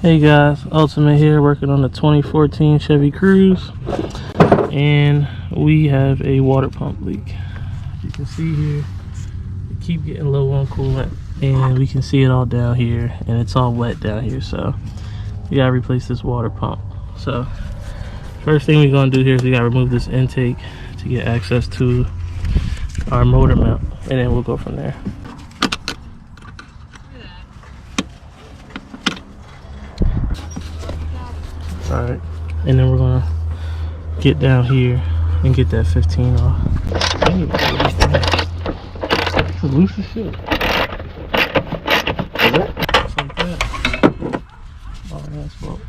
Hey guys, Ultimate here, working on the 2014 Chevy Cruze, and we have a water pump leak. You can see here, we keep getting low on coolant, and we can see it all down here, and it's all wet down here, so we gotta replace this water pump. So first thing we're gonna do here is we gotta remove this intake to get access to our motor mount, and then we'll go from there. Alright, and then we're gonna get down here and get that 15 off. It's loose as shit. Just like that. Oh, that's well.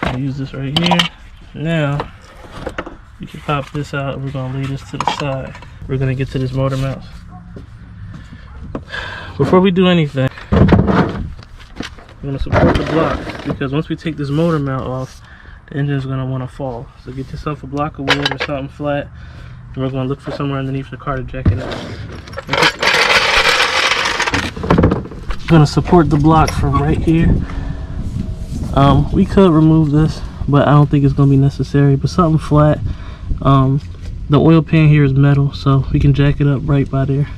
I'll use this right here. Now, you can pop this out and we're gonna lay this to the side. We're gonna get to this motor mount. Before we do anything, we're gonna support the block, because once we take this motor mount off, the engine's gonna want to fall. So get yourself a block of wood or something flat, and we're gonna look for somewhere underneath the car to jack it up. We're gonna support the block from right here. We could remove this, but I don't think it's gonna be necessary. But something flat. The oil pan here is metal, so we can jack it up right by there.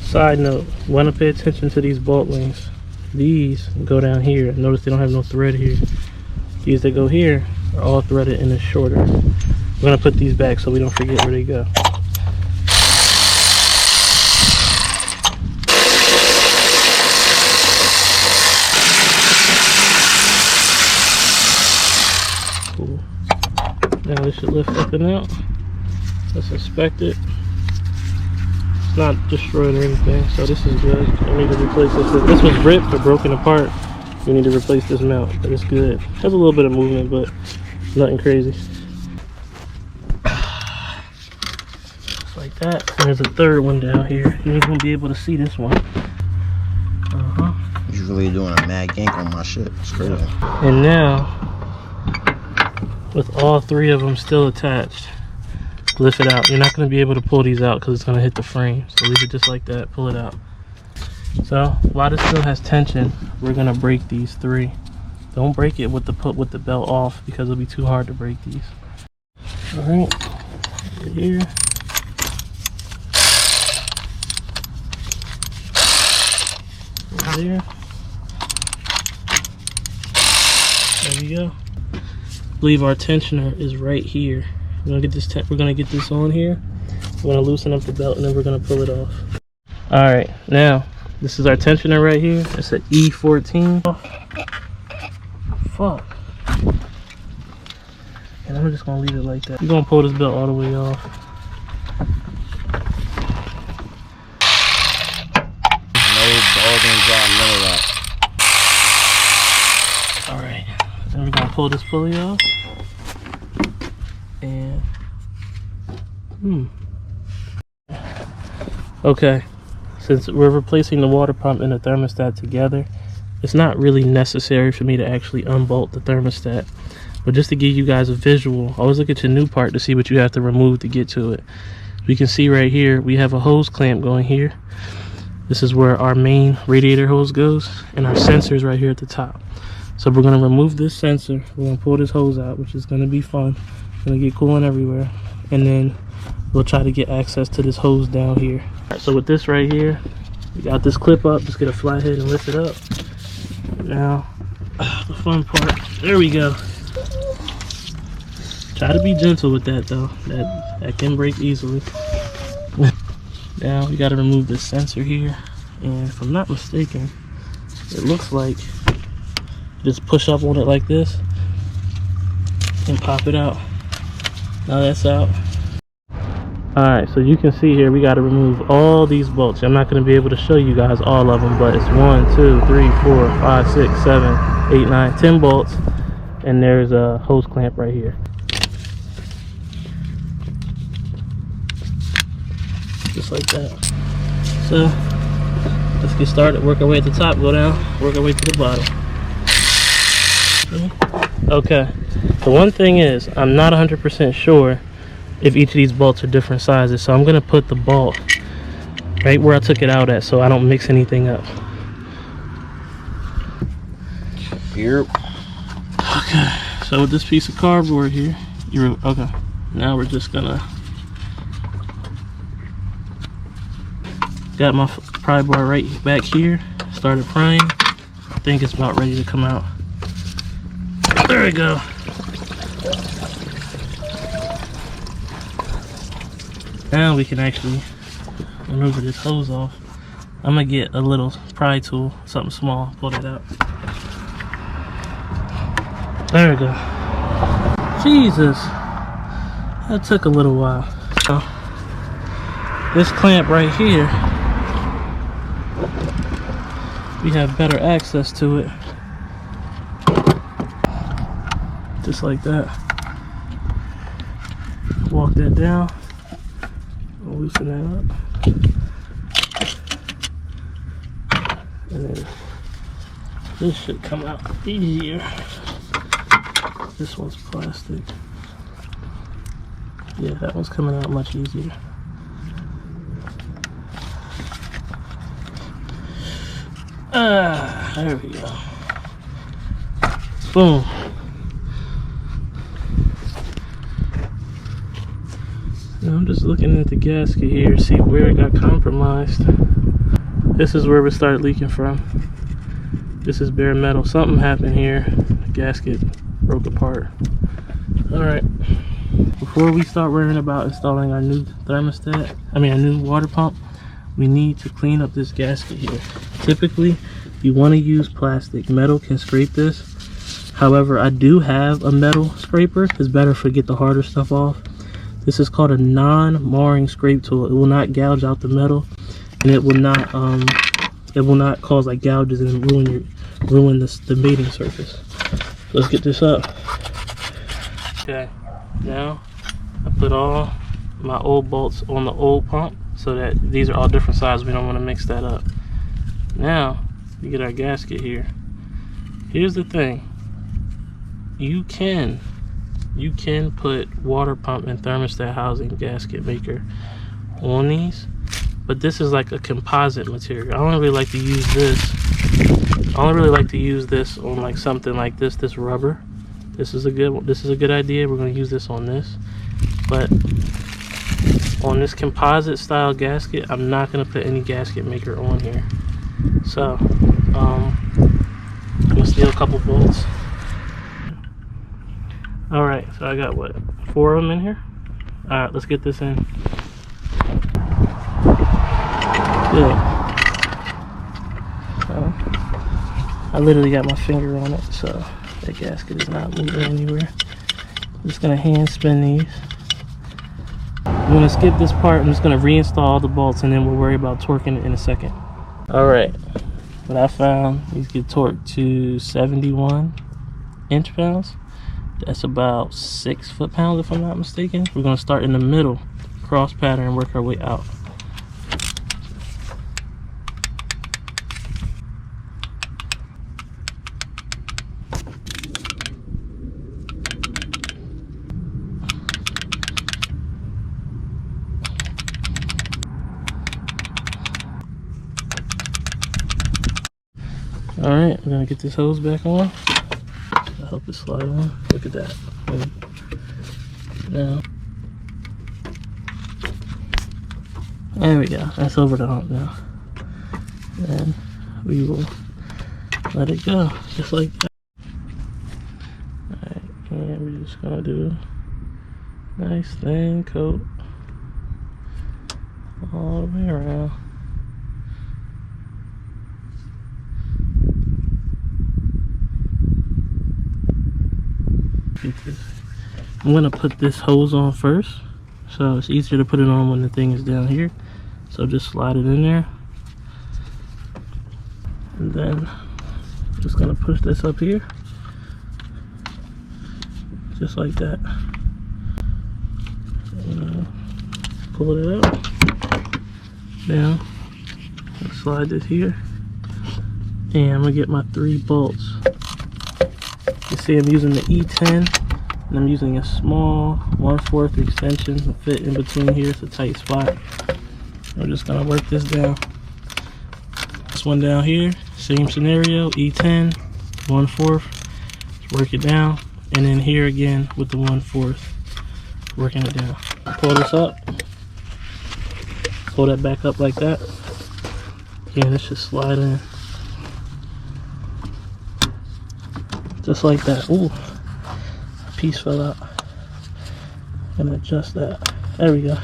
Side note, want to pay attention to these bolt links. These go down here. Notice they don't have no thread here. These that go here are all threaded and it's shorter. We're going to put these back so we don't forget where they go. Cool. Now this should lift up and out. Let's inspect it. It's not destroyed or anything, so this is good. I need to replace this. If this was ripped or broken apart, we need to replace this mount, but it's good. Has a little bit of movement, but nothing crazy. Just like that. And there's a third one down here. You ain't gonna be able to see this one. You really doing a mad gank on my shit. It's crazy. And now, with all three of them still attached, lift it out. You're not going to be able to pull these out because it's going to hit the frame. So leave it just like that. Pull it out. So while this still has tension, we're going to break these three. Don't break it with the belt off, because it'll be too hard to break these. All right, right here. Right there. There we go. I believe our tensioner is right here. We're gonna get this on here. We're gonna loosen up the belt and then we're gonna pull it off. All right, now this is our tensioner right here. It's an E14. Fuck. And I'm just gonna leave it like that. We're gonna pull this belt all the way off. No bargains on none of that. All right, then we're gonna pull this pulley off. And okay, since we're replacing the water pump and the thermostat together, it's not really necessary for me to actually unbolt the thermostat, but just to give you guys a visual, always look at your new part to see what you have to remove to get to it. We can see right here we have a hose clamp going here. This is where our main radiator hose goes, and our sensor is right here at the top. So we're going to remove this sensor. We're going to pull this hose out, which is going to be fun. Gonna get coolant everywhere, and then we'll try to get access to this hose down here. All right, so with this right here, we got this clip up. Just get a flathead and lift it up. Now the fun part, there we go. Try to be gentle with that though, that can break easily. Now we got to remove this sensor here, and if I'm not mistaken, it looks like just push up on it like this and pop it out. Now that's out. Alright, so you can see here we got to remove all these bolts. I'm not going to be able to show you guys all of them, but it's 1, 2, 3, 4, 5, 6, 7, 8, 9, 10 bolts, and there's a hose clamp right here. Just like that. So let's get started. Work our way at the top, go down, work our way to the bottom. Okay, the one thing is, I'm not 100% sure if each of these bolts are different sizes. So I'm gonna put the bolt right where I took it out at, so I don't mix anything up. Here. Okay, so with this piece of cardboard here, okay. Now we're just gonna got my pry bar right back here. Started prying. I think it's about ready to come out. There we go. Now we can actually maneuver this hose off. I'm gonna get a little pry tool, something small, pull it out. There we go. Jesus, that took a little while. So, this clamp right here, we have better access to it. Just like that. Walk that down. Loosen that up. And then this should come out easier. This one's plastic. Yeah, that one's coming out much easier. There we go. Boom. Now I'm just looking at the gasket here, see where it got compromised. This is where we started leaking from. This is bare metal. Something happened here. The gasket broke apart. Alright. Before we start worrying about installing our new thermostat, a new water pump, we need to clean up this gasket here. Typically, you want to use plastic. Metal can scrape this. However, I do have a metal scraper. It's better to get the harder stuff off. This is called a non-marring scrape tool. It will not gouge out the metal, and it will not cause like gouges and ruin the mating surface. Let's get this up. Okay, now I put all my old bolts on the old pump so that these are all different sizes. We don't want to mix that up. Now we get our gasket here. Here's the thing. You can put water pump and thermostat housing gasket maker on these, but this is like a composite material. I don't really like to use this. I only really like to use this on like something like this rubber. This is a good idea. We're going to use this on this, but on this composite style gasket, I'm not going to put any gasket maker on here. So I'm gonna steal a couple bolts. Alright, so I got what, 4 of them in here? Alright, let's get this in. Good. So, I literally got my finger on it, so that gasket is not moving anywhere. I'm just gonna hand spin these. I'm gonna skip this part. I'm just gonna reinstall all the bolts and then we'll worry about torquing it in a second. Alright, what I found, these get torqued to 71 inch-pounds. That's about 6 foot-pounds if I'm not mistaken. We're gonna start in the middle, cross pattern, and work our way out. Alright, we're gonna get this hose back on. I'll help it slide on. Look at that. Now, there we go. That's over the hump now. And we will let it go, just like that. Alright, and we're just gonna do a nice thin coat all the way around. I'm gonna put this hose on first, so it's easier to put it on when the thing is down here. So just slide it in there, and then just gonna push this up here, just like that. Pull it out. Now slide this here, and I'm gonna get my 3 bolts. You see I'm using the E10 And I'm using a small 1/4 extension to fit in between here. It's a tight spot. We're just gonna work this down. This one down here, same scenario, E10, 1/4, work it down. And then here again with the 1/4, working it down. Pull this up, pull that back up like that. Again, this should slide in. Just like that. Ooh, a piece fell out. Gonna adjust that. There we go.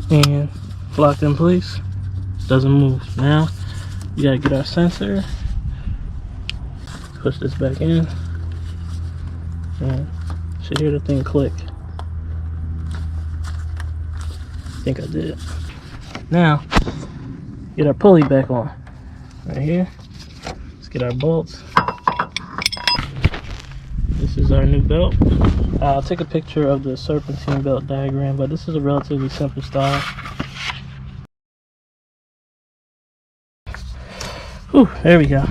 And locked in place. Doesn't move. Now we gotta get our sensor. Push this back in. And should hear the thing click. I think I did. Now get our pulley back on. Right here. Let's get our bolts. This is our new belt. I'll take a picture of the Serpentine belt diagram, but this is a relatively simple style. Whew, there we go.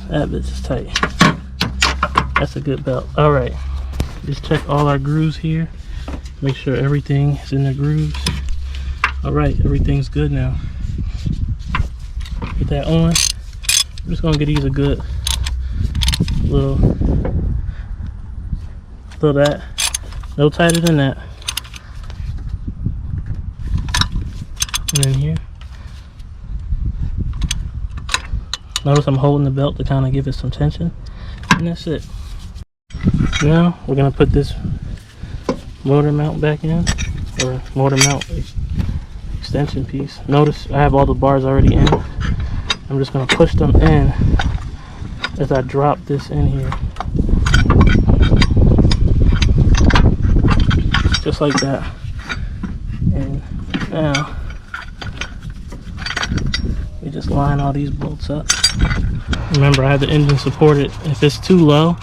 That bitch is tight. That's a good belt. Alright, just check all our grooves here. Make sure everything is in the grooves. Alright, everything's good now. Get that on. I'm just gonna get these a good little that. No tighter than that. And then here. Notice I'm holding the belt to kind of give it some tension. And that's it. Now we're gonna put this motor mount back in, or motor mount extension piece. Notice I have all the bars already in. I'm just gonna push them in as I drop this in here. Just like that. And now we just line all these bolts up. Remember, I have the engine supported. If it's too low,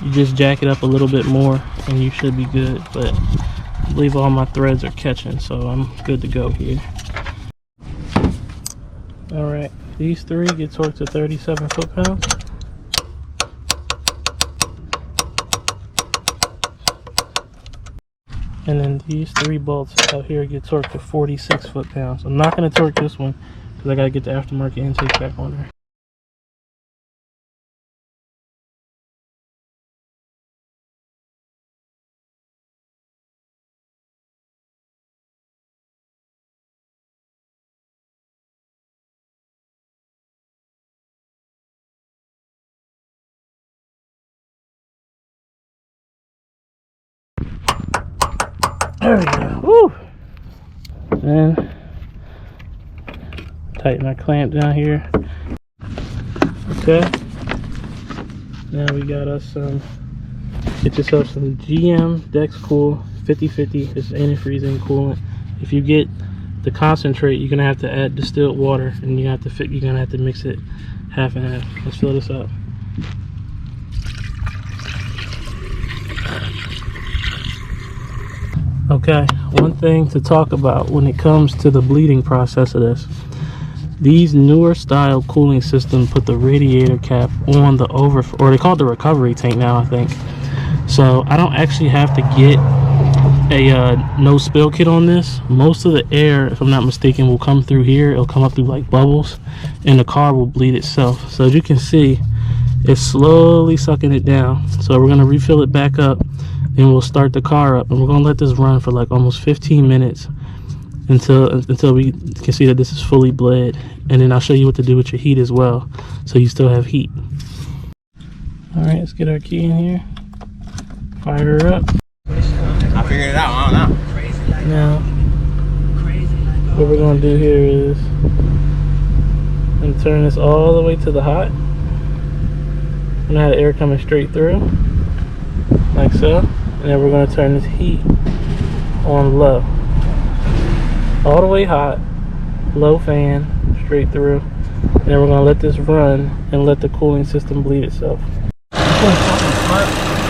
you just jack it up a little bit more and you should be good. But I believe all my threads are catching, so I'm good to go here. Alright, these three get torqued to 37 foot-pounds. And then these three bolts out here get torqued to 46 foot-pounds. I'm not going to torque this one because I got to get the aftermarket intake back on there. There we go. Woo! Then tighten our clamp down here. Okay. Now we got us some. Get yourself some GM Dexcool 50/50. This is antifreeze and coolant. If you get the concentrate, you're gonna have to add distilled water, and you're gonna have to mix it half and half. Let's fill this up. Okay, one thing to talk about when it comes to the bleeding process of this. These newer style cooling systems put the radiator cap on the or they call it the recovery tank now, I think. So I don't actually have to get a no spill kit on this. Most of the air, if I'm not mistaken, will come through here. It'll come up through like bubbles and the car will bleed itself. So as you can see, it's slowly sucking it down. So we're gonna refill it back up and we'll start the car up, and we're gonna let this run for like almost 15 minutes until we can see that this is fully bled, and then I'll show you what to do with your heat as well, so you still have heat. All right, let's get our key in here, fire her up. I figured it out. I don't know. Now, what we're gonna do here is and turn this all the way to the hot, and have the air coming straight through, like so. And then we're going to turn this heat on low, all the way hot, low fan, straight through. And then we're going to let this run and let the cooling system bleed itself.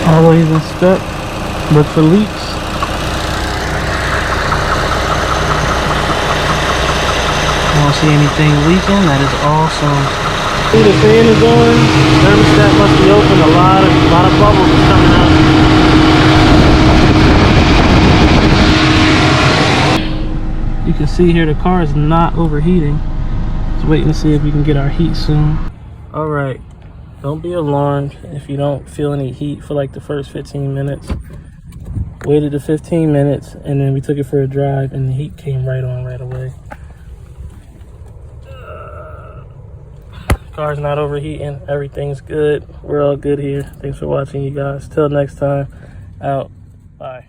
Always inspect, look for leaks. Don't see anything leaking. That is awesome. See the fan is on. Thermostat must be open. A lot of bubbles is coming out. You can see here the car is not overheating. Just waiting to see if we can get our heat soon. All right, don't be alarmed if you don't feel any heat for like the first 15 minutes. Waited the 15 minutes and then we took it for a drive and the heat came right on right away. Car's not overheating. Everything's good. We're all good here. Thanks for watching, you guys. Till next time. Out. Bye.